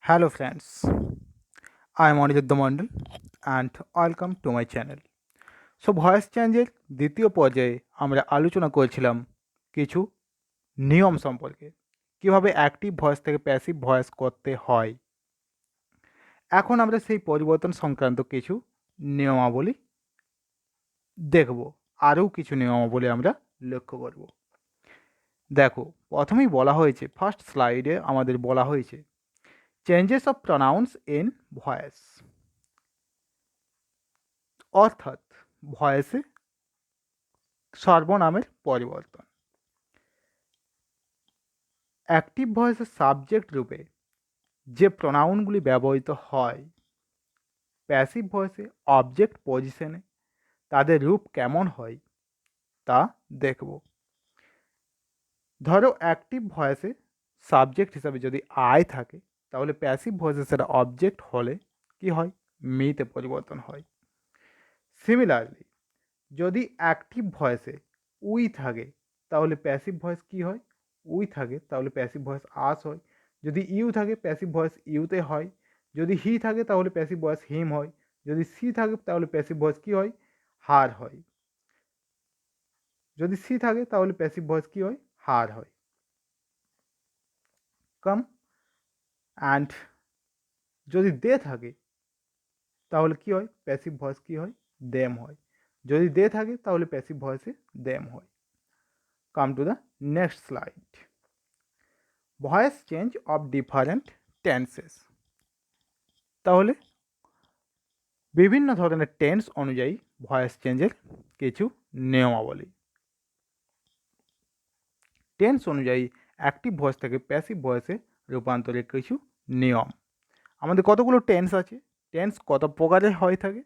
Hello friends, I am Aniruddha Mandal and welcome to my channel. Voice চেঞ্জের দ্বিতীয় পর্যায়ে আমরা আলোচনা করছিলাম কিছু নিয়ম সম্পর্কে, কিভাবে অ্যাক্টিভ ভয়েস থেকে প্যাসিভ ভয়েস করতে হয়। এখন আমরা সেই পরিবর্তন সংক্রান্ত কিছু নিয়মাবলী দেখব, আরও কিছু নিয়মাবলী আমরা লক্ষ্য করব। দেখো, প্রথমেই বলা হয়েছে, ফার্স্ট স্লাইডে আমাদের বলা হয়েছে changes of pronounce in voice, অর্থাৎ ভয়েসে সর্বনামের পরিবর্তন। অ্যাক্টিভ ভয়েসের সাবজেক্ট রূপে যে প্রোনাউনগুলি ব্যবহৃত হয়, প্যাসিভ ভয়েসে অবজেক্ট পজিশনে তাদের রূপ কেমন হয় তা দেখব। ধরো অ্যাক্টিভ ভয়েসে সাবজেক্ট হিসাবে যদি আই থাকে, তাহলে প্যাসিভ ভয়েসে সেটা অবজেক্ট হলে কি হয়, মিতে পরিবর্তন হয়। সিমিলারলি যদি অ্যাক্টিভ ভয়েসে উই থাকে, তাহলে প্যাসিভ ভয়েস কি হয়, উই থাকে তাহলে প্যাসিভ ভয়েস আস হয়। যদি ইউ থাকে প্যাসিভ ভয়েস ইউতে হয়। যদি হি থাকে তাহলে প্যাসিভ ভয়েস হিম হয়। যদি সি থাকে তাহলে প্যাসিভ ভয়েস কি হয়, হার হয়। যদি সি থাকে তাহলে প্যাসিভ ভয়েস কি হয়, হার হয়। কাম অ্যান্ড যদি দে থাকে তাহলে কি হয়, প্যাসিভ ভয়েস কি হয়, দেম হয়। যদি দে থাকে তাহলে প্যাসিভ ভয়েসে দেম হয়। Come to the next slide. Voice change of different tenses, তাহলে বিভিন্ন ধরনের টেন্স অনুযায়ী ভয়েস চেঞ্জের কিছু নিয়মাবলী। টেন্স অনুযায়ী অ্যাক্টিভ ভয়েস থেকে প্যাসিভ ভয়েসে রূপান্তরের কিছু নিয়ম। আমাদের কতগুলো টেন্স আছে, টেন্স কত প্রকারের হয়ে থাকে।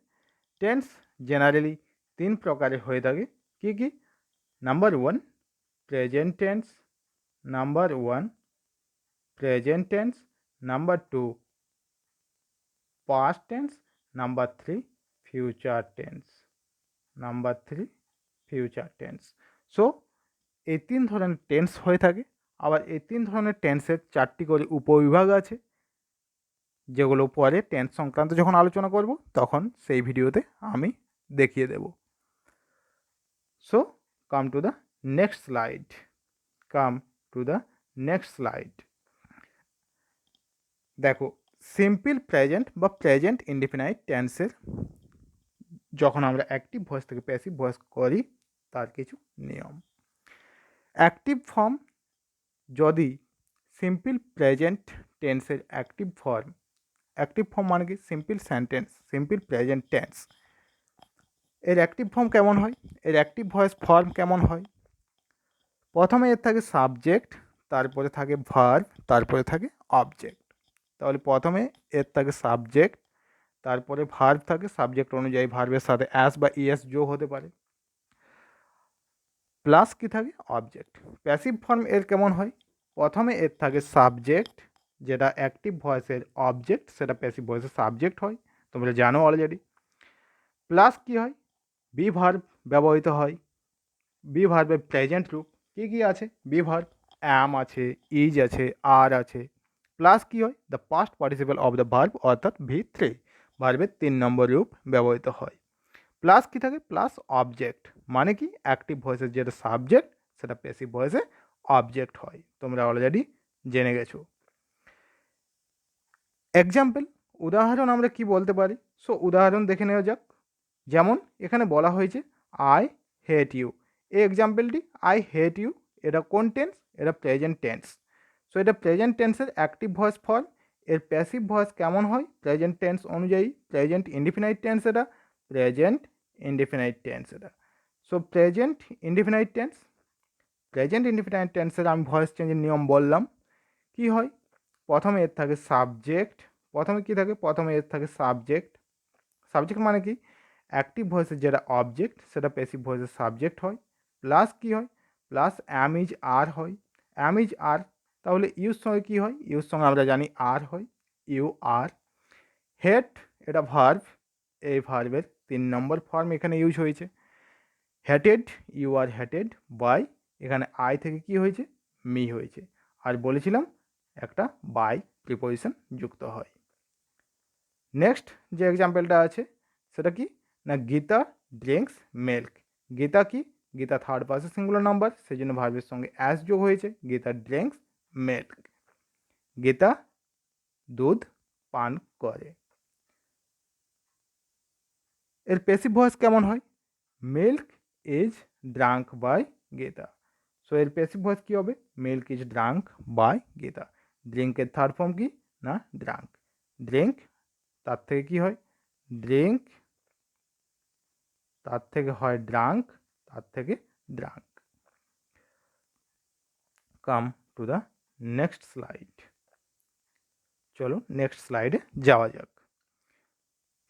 টেন্স জেনারেলি 3 প্রকারের হয়ে থাকে। কি কি? Number 1 present tense, number 1 present tense, number 2 past tense, number 3 future tense, number 3 future tense. So এই 3 ধরনের টেন্স হয়ে থাকে। আবার এই 3 ধরনের টেন্সের 4টি করে উপবিভাগ আছে, যেগুলো পরে টেন্স সংক্রান্ত যখন আলোচনা করব তখন সেই ভিডিওতে আমি দেখিয়ে দেব। So come to the next slide, come to the next slide. দেখো, সিম্পল প্রেজেন্ট বা প্রেজেন্ট ইনডিফিনাইট টেন্সের যখন আমরা অ্যাক্টিভ ভয়েস থেকে প্যাসিভ ভয়েস করি তার কিছু নিয়ম। অ্যাক্টিভ ফর্ম যদি সিম্পল প্রেজেন্ট টেন্সের অ্যাক্টিভ ফর্ম মানে কি, simple sentence, simple present tense, এর অ্যাক্টিভ ফর্ম কেমন হয়, এর অ্যাক্টিভ ভয়েস ফর্ম কেমন হয়। প্রথমে এর থাকে সাবজেক্ট, তারপরে থাকে ভার্ব, তারপরে থাকে অবজেক্ট। তাহলে প্রথমে এর থাকে সাবজেক্ট, তারপরে ভার্ব থাকে, সাবজেক্ট অনুযায়ী ভার্বের সাথে অ্যাস বা ইএস যোগ হতে পারে, প্লাস কি থাকে, অবজেক্ট। প্যাসিভ ফর্ম এর কেমন হয়, প্রথমে এর থাকে সাবজেক্ট, যেটা অ্যাক্টিভ ভয়েসের অবজেক্ট, সেটা প্যাসিভ ভয়েসের সাবজেক্ট হয়, তোমরা জানো অলরেডি। প্লাস কি হয়, বি ভার্ব ব্যবহৃত হয়। বি ভার্বের প্রেজেন্ট রূপ কী কী আছে, বি ভার্ব অ্যাম আছে, ইজ আছে, আর আছে। প্লাস কি হয়, the past participle of the verb, অর্থাৎ V3 ভার্বের 3 নম্বর রূপ ব্যবহৃত হয়। প্লাস কি থাকে, প্লাস অবজেক্ট, মানে কি অ্যাক্টিভ ভয়েসের যেটা সাবজেক্ট সেটা প্যাসিভ ভয়েসে অবজেক্ট হয়, তোমরা অলরেডি জেনে গেছো। এক্সাম্পল, উদাহরণ আমরা কি বলতে পারি। সো উদাহরণ দেখে নেওয়া যাক। যেমন এখানে বলা হয়েছে আই হেট ইউ। এই এক্সাম্পলটি আই হেট ইউ, এটা কোন টেন্স, এটা প্রেজেন্ট টেন্স। সো এটা প্রেজেন্ট টেন্সের অ্যাক্টিভ ভয়েস ফর্ম। এর প্যাসিভ ভয়েস কেমন হয়, প্রেজেন্ট টেন্স অনুযায়ী প্রেজেন্ট ইনডিফিনাইট টেন্স, এটা প্রেজেন্ট ইনডিফিনাইট টেন্স এটা। সো প্রেজেন্ট ইনডিফিনাইট টেন্সের আমি ভয়েস চেঞ্জের নিয়ম বললাম। কি হয়, প্রথমে এর থাকে সাবজেক্ট, প্রথমে কি থাকে, প্রথমে এর থাকে সাবজেক্ট। সাবজেক্ট মানে কি, অ্যাক্টিভ ভয়েসের যেটা অবজেক্ট সেটা প্যাসিভ ভয়েসের সাবজেক্ট হয়। প্লাস কি হয়, প্লাস অ্যাম ইজ আর হয়, অ্যাম ইজ আর। তাহলে ইউর সঙ্গে কী হয়, ইউর সঙ্গে আমরা জানি আর হয়, ইউ আর। হেট, এটা ভার্ব, এই ভার্বের 3 নম্বর ফর্ম এখানে ইউজ হয়েছে। Hated, you are hated by, এখানে আই থেকে কি হয়েছে, মি হয়েছে। আর বলেছিলাম একটা বাই প্রিপোজিশন যুক্ত হয়। নেক্সট যে এক্সাম্পলটা আছে সেটা কি না, গীতা ড্রিঙ্কস মিল্ক। গীতা কি, Gita third person singular number, সেই জন্য ভার্বের সঙ্গে অ্যাস যোগ হয়েছে, গীতা ড্রিঙ্কস মিল্ক। গীতা দুধ পান করে। এর প্যাসিভ ভয়েস কেমন হয়, milk is drunk by Gita. So এর প্যাসিভ ভয়েস কী হবে, milk is drunk by Gita. ড্রিঙ্কের থার্ড ফর্ম কি না ড্রাঙ্ক। ড্রিঙ্ক তার থেকে কি হয় ড্রিঙ্ক, তার থেকে হয় ড্রাঙ্ক, তার থেকে drunk. Come to the next slide. চলো নেক্সট স্লাইডে যাওয়া যাক।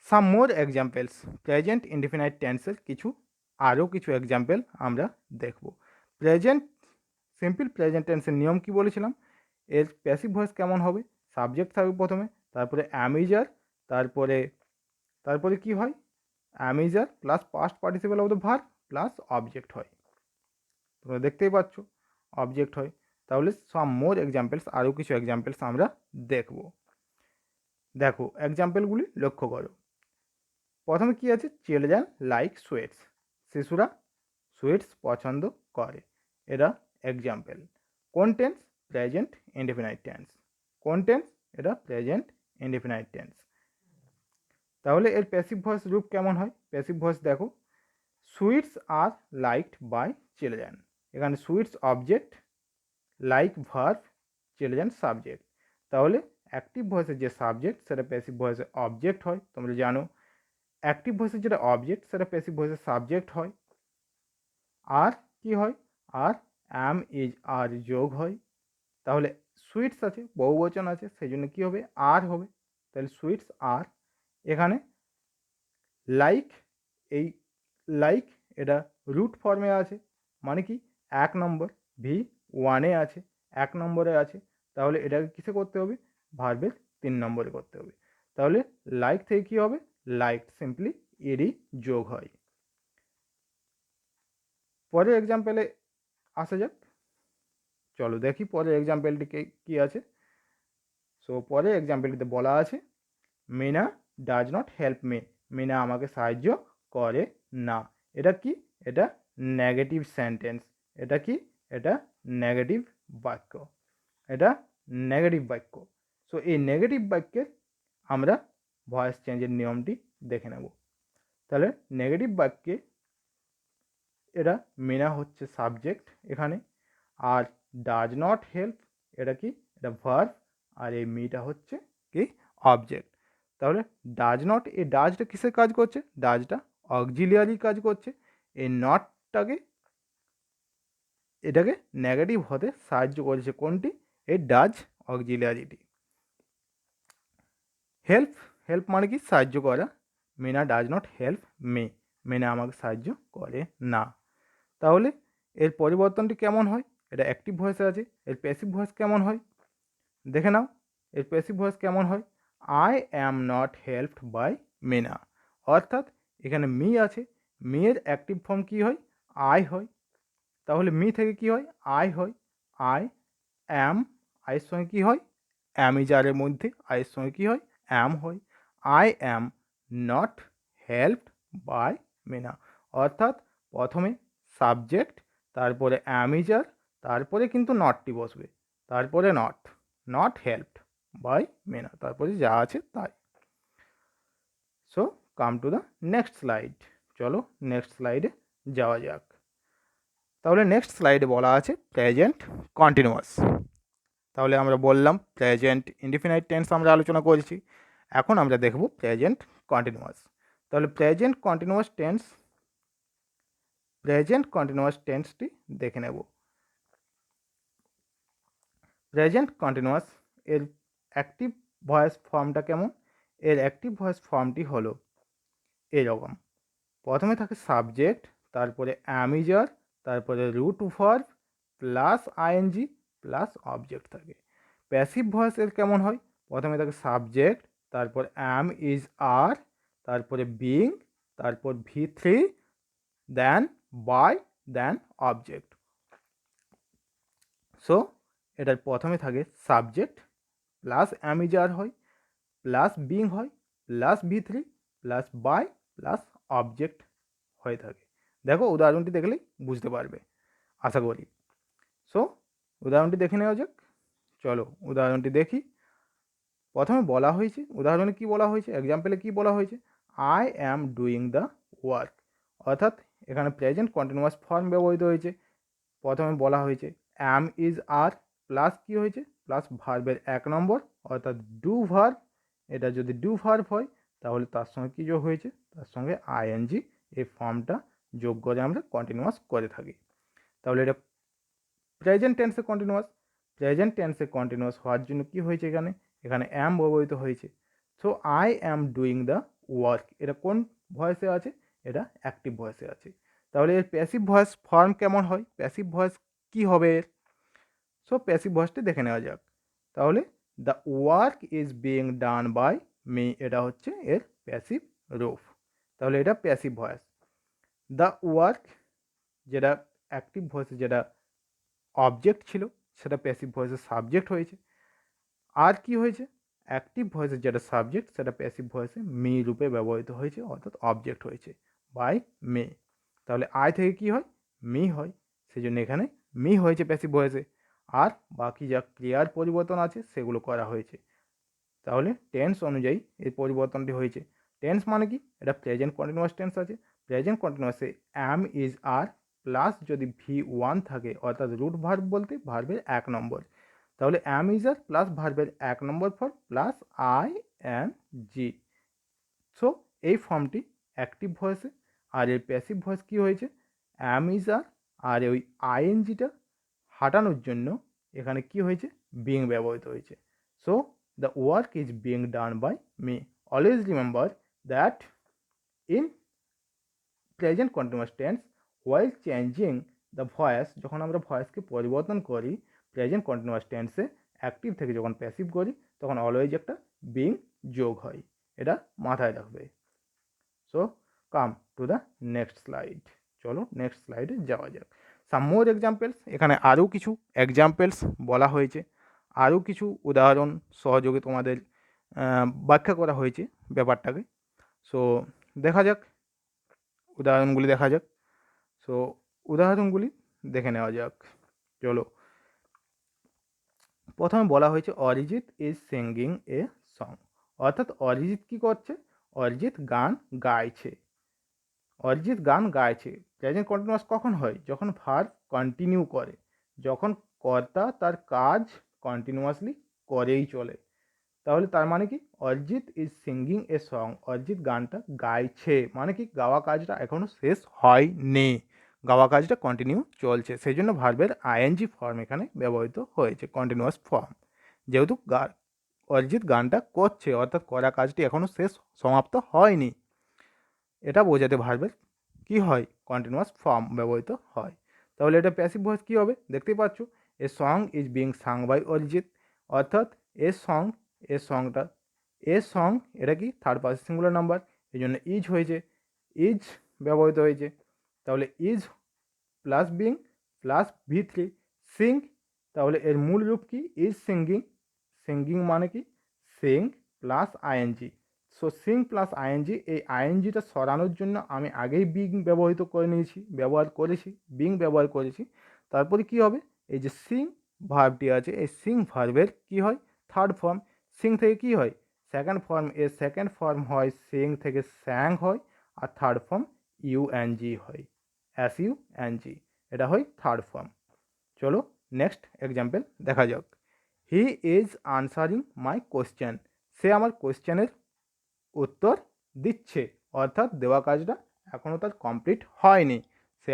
Some more examples, present indefinite টেন্সের আরও কিছু এক্সাম্পল আমরা দেখব। প্রেজেন্ট সিম্পল প্রেজেন্ট টেন্সের নিয়ম কি বলেছিলাম, এর প্যাসিভ ভয়েস কেমন হবে, সাবজেক্ট থাকবে প্রথমে, তারপরে অ্যামিজার, তারপরে কি হয় am is are plus past participle of the verb plus object হয়। তোমরা দেখতেই পাচ্ছ অবজেক্ট হয়। তাহলে সাম মোর এক্সাম্পলস, আরও কিছু এক্সাম্পলস আমরা দেখব। দেখো এক্সাম্পলগুলি লক্ষ্য করো। প্রথমে কি আছে, চিলড্রেন লাইক সুইটস, শিশুরা সুইটস পছন্দ করে, এটা এক্সাম্পল। কোন টেন্স, প্রেজেন্ট ইনডিফিনাইট টেন্স। কোন টেন্স, এটা প্রেজেন্ট ইনডিফিনাইট টেন্স। তাহলে এর প্যাসিভ ভয়েস রূপ কেমন হয়, প্যাসিভ ভয়েস দেখো, সুইটস আর লাইকড বাই চিলড্রেন। এখানে sweets object, like verb, children subject. তাহলে অ্যাক্টিভ ভয়েসের যে সাবজেক্ট সেটা প্যাসিভ ভয়েসের অবজেক্ট হয়, তোমরা জানো। অ্যাক্টিভ ভয়েসের যেটা অবজেক্ট সেটা প্যাসিভ ভয়েসের সাবজেক্ট হয়। আর কি হয়, আর অ্যাম ইজ আর যোগ হয়। তাহলে সুইটস আছে, বহুবচন আছে, সেই জন্য কী হবে আর হবে। তাহলে সুইটস আর। এখানে লাইক, এই লাইক এটা রুট ফর্মে আছে, মানে কি 1 নম্বর, V1-এ আছে, 1 নম্বরে আছে। তাহলে এটাকে কিসে করতে হবে, ভার্বের 3 নম্বরে করতে হবে। তাহলে লাইক থেকে কী হবে, লাইক সিম্পলি এরই যোগ হয়। পরের এক্সাম্পলে আসা যাক। চলো দেখি পরের এক্সাম্পলটিকে কী আছে। সো পরের এক্সাম্পলটিতে বলা আছে, Meena does not help me, Meena আমাকে সাহায্য করে না। এটা কি, এটা নেগেটিভ সেন্টেন্স। এটা কি, এটা নেগেটিভ বাক্য, এটা নেগেটিভ বাক্য। সো এই নেগেটিভ বাক্যের আমরা ভয়েস চেঞ্জের নিয়মটি দেখে নেব। তাহলে নেগেটিভ বাক্যে এটা মিনা হচ্ছে সাবজেক্ট এখানে, আর ডাজ নট হেল্প এটা কি, এটা ভার্ব, আর এই মিটা হচ্ছে কি অবজেক্ট। তাহলে ডাজ নট, এই ডাজটা কিসের কাজ করছে, ডাজটা অক্সিলিয়ারি কাজ করছে। এই নটটাকে, এটাকে নেগেটিভ হতে সাহায্য করেছে কোনটি, এই ডাজ অক্সিলিয়ারিটি। হেল্প, হেল্প মানে কি সাহায্য করা, Meena does not help me, Meena আমাকে সাহায্য করে না। তাহলে এর পরিবর্তনটি কেমন হয়, এটা অ্যাক্টিভ ভয়েসে আছে। এর প্যাসিভ ভয়েস কেমন হয় দেখে নাও। এর প্যাসিভ ভয়েস কেমন হয়, I am not helped by Meena. অর্থাৎ এখানে মি আছে, মি এর অ্যাক্টিভ ফর্ম কী হয়, আই হয়। তাহলে মি থেকে কি হয়, আই হয়। আই অ্যাম, আইয়ের সঙ্গে কী হয়, অ্যামিজারের মধ্যে আইয়ের সঙ্গে কী হয়, অ্যাম হয়। I am not helped by Meena. অর্থাৎ প্রথমে সাবজেক্ট, তারপরে অ্যামিজার, তারপরে কিন্তু নটটি বসবে, তারপরে নট হেল্পড বাই মিনা, তারপরে যা আছে তাই। So come to the next slide. চলো নেক্সট স্লাইডে যাওয়া যাক। তাহলে নেক্সট স্লাইডে বলা আছে প্রেজেন্ট কন্টিনিউয়াস। তাহলে আমরা বললাম প্রেজেন্ট ইনডিফিনাইট টেন্স আমরা আলোচনা করেছি, এখন আমরা দেখব প্রেজেন্ট কন্টিনিউয়াস। তাহলে প্রেজেন্ট কন্টিনিউয়াস টেন্সটি দেখে নেব। প্রেজেন্ট কন্টিনিউয়াস এর অ্যাক্টিভ ভয়েস ফর্মটা কেমন, এর অ্যাক্টিভ ভয়েস ফর্মটি হলো এরকম। প্রথমে থাকে সাবজেক্ট, তারপরে অ্যামিজার, তারপরে root verb plus ING plus object থাকে। প্যাসিভ ভয়েস এর কেমন হয়, প্রথমে থাকে সাবজেক্ট, তারপর অ্যাম ইজ আর, তারপরে বিং, তারপর V3, then by, then object. So এটার প্রথমে থাকে subject plus am is are হয়, প্লাস বিং হয়, plus V3 plus by plus object হয়ে থাকে। দেখো উদাহরণটি দেখলেই বুঝতে পারবে আশা করি। সো উদাহরণটি দেখে নেওয়া যাক। চলো উদাহরণটি দেখি। প্রথমে বলা হয়েছে, উদাহরণে কি বলা হয়েছে, এক্সাম্পলে কি বলা হয়েছে, I am doing the work, অর্থাৎ এখানে প্রেজেন্ট কন্টিনিউয়াস ফর্ম ব্যবহৃত হয়েছে। প্রথমে বলা হয়েছে অ্যাম ইজ আর প্লাস কি হয়েছে, প্লাস ভার্বের 1 নম্বর অর্থাৎ ডু ভার্ব। এটা যদি ডু ভার্ব হয় তাহলে তার সঙ্গে কী যোগ হয়েছে, তার সঙ্গে আইএনজি, এই ফর্মটা যোগ করে আমরা কন্টিনিউয়াস করে থাকি। তাহলে এটা প্রেজেন্ট টেন্সে কন্টিনিউয়াস। প্রেজেন্ট টেন্সে কন্টিনিউয়াস হওয়ার জন্য কি হয়েছে, এখানে এখানে অ্যাম ব্যবহৃত হয়েছে। So I am doing the work, এটা কোন ভয়েসে আছে, এটা অ্যাক্টিভ ভয়েসে আছে। তাহলে এর প্যাসিভ ভয়েস ফর্ম কেমন হয়, প্যাসিভ ভয়েস কি হবে এর। সো প্যাসিভ ভয়েসটি দেখে নেওয়া যাক। তাহলে the work is being done by me, এটা হচ্ছে এর প্যাসিভ রূপ। তাহলে এটা প্যাসিভ ভয়েস। দ্য ওয়ার্ক, যেটা অ্যাক্টিভ ভয়েসে যেটা অবজেক্ট ছিল সেটা প্যাসিভ ভয়েসের সাবজেক্ট হয়েছে। আর কি হয়েছে, অ্যাক্টিভ ভয়েসের যেটা সাবজেক্ট সেটা প্যাসিভ ভয়েসে মি রূপে ব্যবহৃত হয়েছে, অর্থাৎ অবজেক্ট হয়েছে বাই মে। তাহলে আই থেকে কি হয়, মি হয়, সেই জন্য এখানে মি হয়েছে প্যাসিভ ভয়েসে। আর বাকি যা ক্রিয়ার পরিবর্তন আছে সেগুলো করা হয়েছে। তাহলে টেন্স অনুযায়ী এই পরিবর্তনটি হয়েছে। টেন্স মানে কি, এটা প্রেজেন্ট কন্টিনিউয়াস টেন্স আছে। প্রেজেন্ট কন্টিনিউয়াসে অ্যাম ইজ আর প্লাস যদি V1 থাকে, অর্থাৎ রুট ভার্ব বলতে ভার্বের 1 নম্বর, তাহলে অ্যাম ইজ আর প্লাস ভার্বের 1 নম্বর form plus I N G. So এই ফর্মটি অ্যাক্টিভ ভয়েসে। আর এর প্যাসিভ ভয়েস কি হয়েছে, অ্যাম ইজ আর ওই আইএনজিটা হাঁটানোর জন্য এখানে কি হয়েছে, বিং ব্যবহৃত হয়েছে। So the work is being done by me. Always remember that in present continuous tense while changing the voice, যখন আমরা ভয়েসকে পরিবর্তন করি প্রেজেন্ট কন্টিনিউয়াস টেন্সে অ্যাক্টিভ থেকে যখন প্যাসিভ করি তখন অলওয়েজ একটা বিং যোগ হয়, এটা মাথায় রাখবে। So come to the next slide. চলো নেক্সট স্লাইডে যাওয়া যাক। সাম মোর এক্সাম্পলস, এখানে আরও কিছু এক্সাম্পলস বলা হয়েছে, আরও কিছু উদাহরণ সহযোগে তোমাদের ব্যাখ্যা করা হয়েছে ব্যাপারটাকে। সো দেখা যাক, উদাহরণগুলি দেখা যাক। সো উদাহরণগুলি দেখে নেওয়া যাক। চলো প্রথমে বলা হয়েছে Arijit is singing a song, অর্থাৎ অরিজিৎ কী করছে, অরিজিৎ গান গাইছে। অরিজিৎ গান গাইছে প্রেজেন্ট কন্টিনিউয়াস কখন হয়, যখন ভার্ব কন্টিনিউ করে, যখন কর্তা তার কাজ কন্টিনিউয়াসলি করেই চলে। তাহলে তার মানে কি, Arijit is singing a song, Arijit গানটা গাইছে, মানে কি গাওয়া কাজটা এখনও শেষ হয়নি, গাওয়া কাজটা কন্টিনিউ চলছে, সেই জন্য ভার্বের আইএনজি ফর্ম এখানে ব্যবহৃত হয়েছে, কন্টিনিউয়াস ফর্ম। যেহেতু অরিজিৎ গানটা করছে, অর্থাৎ করা কাজটি এখনও শেষ সমাপ্ত হয়নি, এটা বোঝাতে ভার্বের কি হয়, কন্টিনিউয়াস ফর্ম ব্যবহৃত হয়। তাহলে এটা প্যাসিভ ভয়েস কী হবে, দেখতেই পাচ্ছ, a song is being sung by Arijit, অর্থাৎ এ সংটা এ সং, এটা কি থার্ড পার্সন সিঙ্গুলার নাম্বার, এই জন্য ইজ হয়েছে, ইজ ব্যবহৃত হয়েছে। তাহলে is plus being plus V3 Singh, তাহলে এর মূল রূপ কি, ইজ সিঙ্গিং, সিঙ্গিং মানে কি sing plus ING. So sing plus ING, এই আইএনজিটা সরানোর জন্য আমি আগেই বিং ব্যবহৃত করে নিয়েছি, বিং ব্যবহার করেছি। তারপরে কি হবে, এই যে সিং ভার্বটি আছে, এই সিং ভার্বের কি হয়, থার্ড ফর্ম। সিং থেকে কি হয়, সেকেন্ড ফর্ম, এর সেকেন্ড ফর্ম হয় সিং থেকে স্যাং হয়, আর থার্ড ফর্ম ইউএনজি হয়, SUNG, এটা হয় থার্ড ফর্ম। চলো নেক্সট এক্সাম্পল দেখা যাক। He is answering my question, সে আমার কোশ্চেনের উত্তর দিচ্ছে, অর্থাৎ দেওয়া কাজটা এখনও তার কমপ্লিট হয়নি, সে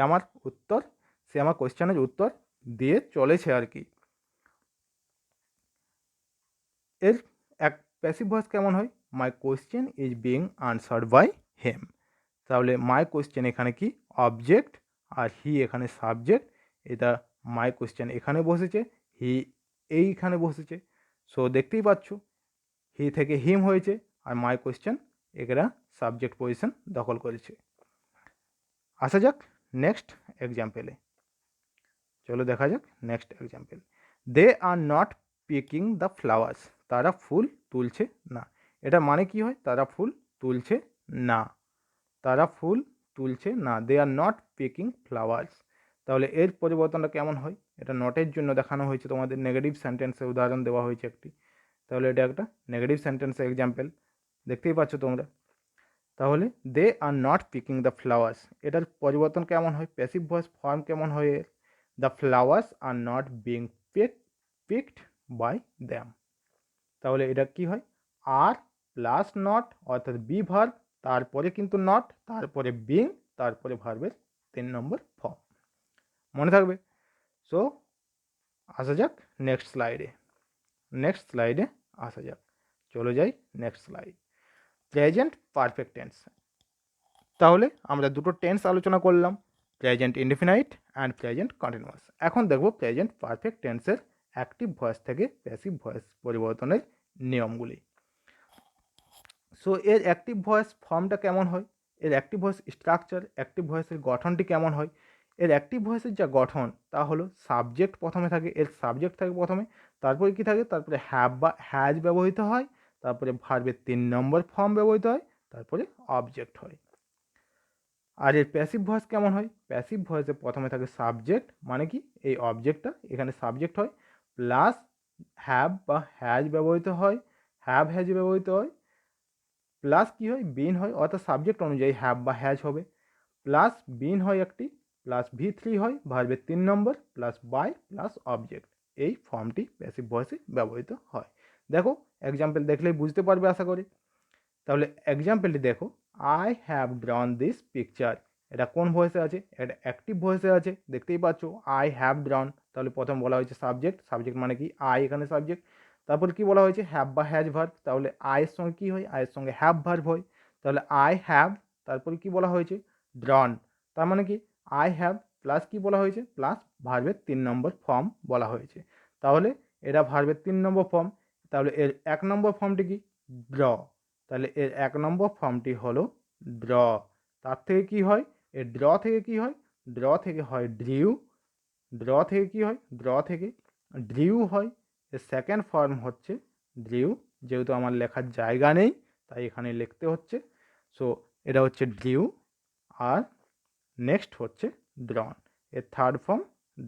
আমার কোশ্চেনের উত্তর দিয়ে চলেছে আর কি। এর এক প্যাসিভ ভয়েস কেমন হয়, my question is being answered by him. তাহলে মাই কোশ্চেন এখানে কি অবজেক্ট, আর হি এখানে সাবজেক্ট, এটা মাই কোশ্চেন এখানে বসেছে, হি এইখানে বসেছে। সো দেখতেই পাচ্ছ হি থেকে হিম হয়েছে, আর মাই কোশ্চেন এরা সাবজেক্ট পজিশন দখল করেছে। আসা যাক নেক্সট এক্সাম্পলে। চলো দেখা যাক next example. They are not picking the flowers, তারা ফুল তুলছে না। এটা মানে কি হয়? তারা ফুল তুলছে না, তারা ফুল তুলছে না, দে আর নট পিকিং ফ্লাওয়ার্স। তাহলে এর পরিবর্তনটা কেমন হয়? এটা নটের জন্য দেখানো হয়েছে, তোমাদের নেগেটিভ সেন্টেন্সের উদাহরণ দেওয়া হয়েছে একটি। তাহলে এটা একটা নেগেটিভ সেন্টেন্সের এক্সাম্পল, দেখতেই পাচ্ছ তোমরা। তাহলে they are not picking the flowers, এটার পরিবর্তন কেমন হয়? প্যাসিভ ভয়েস ফর্ম কেমন হয় এর? The flowers are not being picked by them. তাহলে এটা কি হয়? আর প্লাস নট, অর্থাৎ বি ভার্ব, তারপরে কিন্তু নট, তারপরে বিং, তারপরে ভার্বের 3 নম্বর ফর্ম। মনে থাকবে? সো আসা যাক নেক্সট স্লাইডে আসা যাক। চলে যাই next slide, present perfect tense. তাহলে আমরা দুটো টেন্স আলোচনা করলাম, present indefinite and present continuous. এখন দেখব প্রেজেন্ট পারফেক্ট টেন্সের অ্যাক্টিভ ভয়েস থেকে প্যাসিভ ভয়েস পরিবর্তনের নিয়মগুলি। সো এর অ্যাক্টিভ ভয়েস ফর্মটা কেমন হয়? এর অ্যাক্টিভ ভয়েস স্ট্রাকচার, অ্যাক্টিভ ভয়েসের গঠনটি কেমন হয়? এর অ্যাক্টিভ ভয়েসের যা গঠন তা হলো সাবজেক্ট প্রথমে থাকে, এর সাবজেক্ট থাকে প্রথমে, তারপরে কি থাকে? তারপরে হ্যাভ বা হ্যাজ ব্যবহৃত হয়, তারপরে ভার্বের 3 নম্বর ফর্ম ব্যবহৃত হয়, তারপরে অবজেক্ট হয়। আর এর প্যাসিভ ভয়েস কেমন হয়? প্যাসিভ ভয়েসে প্রথমে থাকে সাবজেক্ট, মানে কি এই অবজেক্টটা এখানে সাবজেক্ট হয়, প্লাস হ্যাভ বা হ্যাজ ব্যবহৃত হয়, হ্যাভ হ্যাজ ব্যবহৃত হয়, প্লাস কি হয়? বিন হয়, অর্থাৎ সাবজেক্ট অনুযায়ী হ্যাভ বা হ্যাজ হবে, প্লাস বিন হয় একটি, প্লাস V3 হয় ভার্বের 3 নম্বর, প্লাস বাই, প্লাস অবজেক্ট। এই ফর্মটি প্যাসিভ ভয়েসে ব্যবহৃত হয়। দেখো এক্সাম্পল দেখলেই বুঝতে পারবে আশা করি। তাহলে এক্সাম্পলটি দেখো, I have drawn this picture. এটা কোন ভয়েসে আছে? এটা অ্যাক্টিভ ভয়েসে আছে, দেখতেই পাচ্ছ আই হ্যাভ ড্রন। তাহলে প্রথম বলা হয়েছে সাবজেক্ট, সাবজেক্ট মানে কি? আই এখানে সাবজেক্ট। তারপর কি বলা হয়েছে? হ্যাভ বা হ্যাজ ভার্ব। তাহলে আয়ের সঙ্গে কি হয়? আয়ের সঙ্গে হ্যাভ ভার্ব হয়। তাহলে আই হ্যাভ, তারপরে কি বলা হয়েছে? ড্রন। তার মানে কি? আই হ্যাভ প্লাস কি বলা হয়েছে? প্লাস ভার্বের 3 নম্বর ফর্ম বলা হয়েছে। তাহলে এটা ভার্বের 3 নম্বর ফর্ম। তাহলে এর 1 নম্বর ফর্মটি কি? ড্র। তাহলে এর 1 নম্বর ফর্মটি হলো ড্র। তার থেকে কি হয়? এর ড্র থেকে কি হয়? ড্র থেকে হয় ড্রিউ। ড্র থেকে কি হয়? ড্র থেকে ড্রিউ হয়। এর সেকেন্ড ফর্ম হচ্ছে ড্রিউ। যেহেতু আমার লেখার জায়গা নেই তাই এখানে লিখতে হচ্ছে। সো এটা হচ্ছে ড্রিউ, আর নেক্সট হচ্ছে ড্রন। এর থার্ড ফর্ম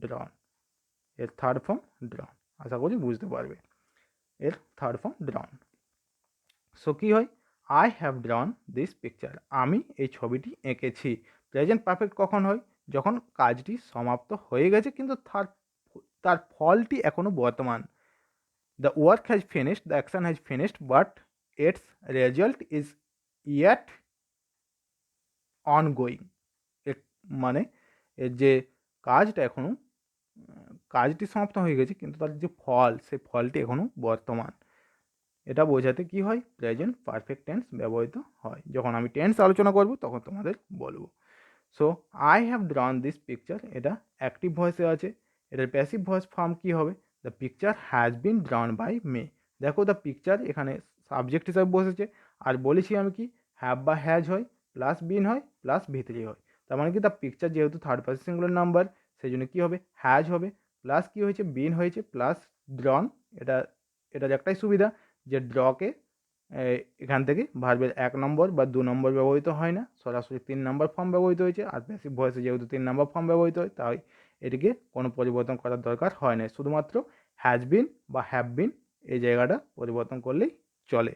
ড্রন। এর থার্ড ফর্ম ড্রন। আশা করি বুঝতে পারবে। এর থার্ড ফর্ম ড্রন। সো কী হয়? I have drawn this picture. আমি এই ছবিটি এঁকেছি। প্রেজেন্ট পারফেক্ট কখন হয়? যখন কাজটি সমাপ্ত হয়ে গেছে কিন্তু তার ফলটি এখনও বর্তমান। The work has finished, the action has finished, but it's result is yet ongoing. মানে এর যে কাজটা এখনও, কাজটি সমাপ্ত হয়ে গেছে কিন্তু তার যে ফল, সেই ফলটি এখনও বর্তমান। এটা বোঝাতে কি হয়? প্রেজেন্ট পারফেক্ট টেন্স ব্যবহৃত হয়। যখন আমি টেন্স আলোচনা করব তখন তোমাদের বলবো। So I have drawn this picture, এটা অ্যাক্টিভ ভয়েসে আছে। এটার প্যাসিভ ভয়েস ফর্ম কী হবে? The picture has been drawn by me. দেখো দ্য পিকচার এখানে সাবজেক্ট হিসাবে বসেছে, আর বলেছি আমি কি? হ্যাভ বা হ্যাজ হয়, প্লাস বিন হয়, প্লাস V3 হয়। তার মানে কি? দ্য পিকচার যেহেতু থার্ড পার্সন সিঙ্গুলার নাম্বার, সেই জন্য কী হবে? হ্যাজ হবে, প্লাস কী হয়েছে? বিন হয়েছে, প্লাস ড্রন। এটা এটার একটাই সুবিধা যে ড্রকে এখান থেকে ভার্বের 1 নম্বর বা 2 নম্বর ব্যবহৃত হয় না, সরাসরি 3 নম্বর ফর্ম ব্যবহৃত হয়েছে। আর প্যাসিভ ভয়েসে যেহেতু 3 নম্বর ফর্ম ব্যবহৃত হয় তাই এটিকে কোনো পরিবর্তন করার দরকার হয় না, শুধুমাত্র হ্যাজ বিন বা হ্যাভ বিন এই জায়গাটা পরিবর্তন করলেই চলে।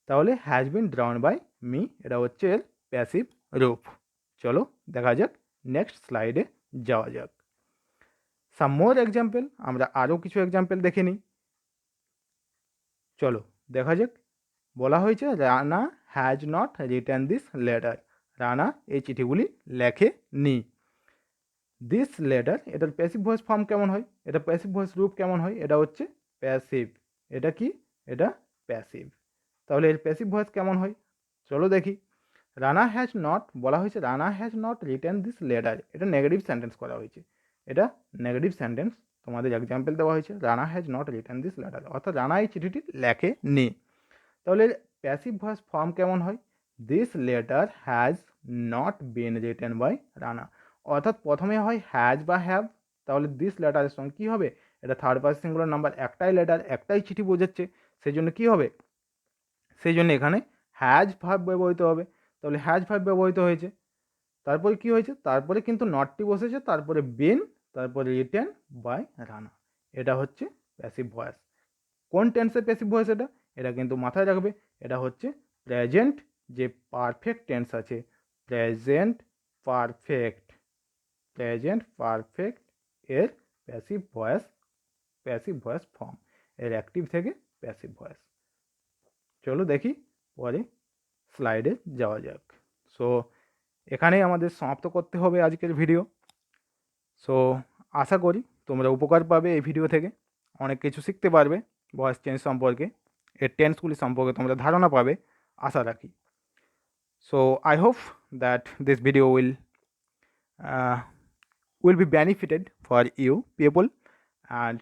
তাহলে has been drawn by me, এটা হচ্ছে এর প্যাসিভ রূপ। চলো দেখা যাক, নেক্সট স্লাইডে যাওয়া যাক। সাম মোর এক্সাম্পল, আমরা আরও কিছু এক্সাম্পল দেখে নিই। চলো দেখা যাক। বলা হয়েছে Rana has not written this letter. Rana এই চিঠিগুলি লেখেনি। দিস লেটার, এটার প্যাসিভ ভয়েস ফর্ম কেমন হয়? এটা প্যাসিভ ভয়েস রূপ কেমন হয়? এটা হচ্ছে প্যাসিভ। এটা কি? এটা প্যাসিভ। তাহলে এর প্যাসিভ ভয়েস কেমন হয়? চলো দেখি। রানা হ্যাজ নট, বলা হয়েছে Rana has not written this letter, এটা নেগেটিভ সেন্টেন্স করা হয়েছে। এটা নেগেটিভ সেন্টেন্স, তোমাদের এক্সাম্পল দেওয়া হয়েছে Rana has not written this letter, অর্থাৎ রানা এই চিঠিটি লেখেনি। তাহলে প্যাসিভ ভয়েস ফর্ম কেমন হয়? This letter has not been written by Rana, অর্থাৎ প্রথমে হয় হ্যাজ বা হ্যাভ। তাহলে দিস লেটারের সঙ্গে কী হবে? এটা থার্ড পার্সন সিঙ্গুলার নাম্বার, একটাই লেটার, একটাই চিঠি বোঝাচ্ছে, সেই জন্য কী হবে, সেই জন্য এখানে হ্যাজ ভার্ব ব্যবহৃত হবে। তাহলে হ্যাজ ভার্ব ব্যবহৃত হয়েছে, তারপরে কি হয়েছে, তারপরে কিন্তু নটটি বসেছে, তারপরে বিন, তারপরে রিটেন বাই রানা। এটা হচ্ছে প্যাসিভ ভয়েস। কোন টেন্সের প্যাসিভ ভয়েস এটা, এটা কিন্তু মাথায় রাখবে। এটা হচ্ছে প্রেজেন্ট যে পারফেক্ট টেন্স আছে, প্রেজেন্ট পারফেক্ট, প্রেজেন্ট পারফেক্ট এর passive voice, passive voice form, এর অ্যাক্টিভ থেকে প্যাসিভ ভয়েস। চলো দেখি পরে স্লাইডে যাওয়া যাক। সো এখানেই আমাদের সমাপ্ত করতে হবে আজকের ভিডিও। সো আশা করি তোমরা উপকার পাবে এই ভিডিও থেকে, অনেক কিছু শিখতে পারবে ভয়েস চেঞ্জ সম্পর্কে, এর টেন্সগুলি সম্পর্কে তোমরা ধারণা পাবে আশা রাখি। So I hope that this video will be benefited for you people, and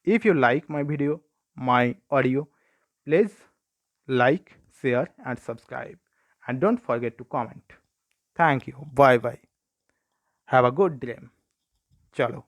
if you like my video, my audio, please like, share and subscribe, and don't forget to comment. Thank you. Bye bye. Have a good day. Chalo.